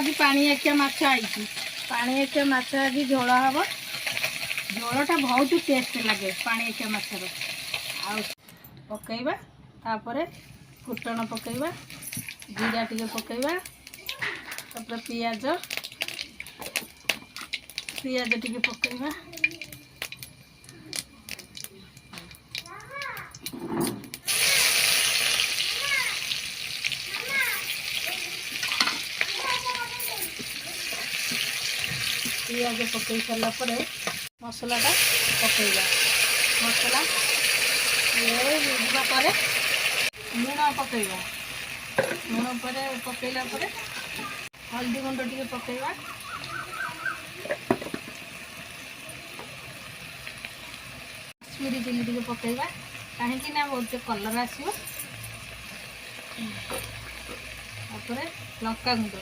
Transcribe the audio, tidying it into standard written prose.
आज पानी आखिया माछ आई पानी आखिया माछ आज झोल हम झोलटा बहुत टेस्ट लगे पानी आखिया माछर पकईवा तापर फुटण पकईवा जीरा टिके पकईवा तापर पियाज टिके पकईवा पियाज पकई सारा पर मसलाटा पकईवा मसला ये लुण पकईवा लुण पर पकईला पर हल्दी गुंड टिके पकईवा कश्मीरी चिली टिके पकईवा कहीं ना बहुत कलर आसो लंका गुंड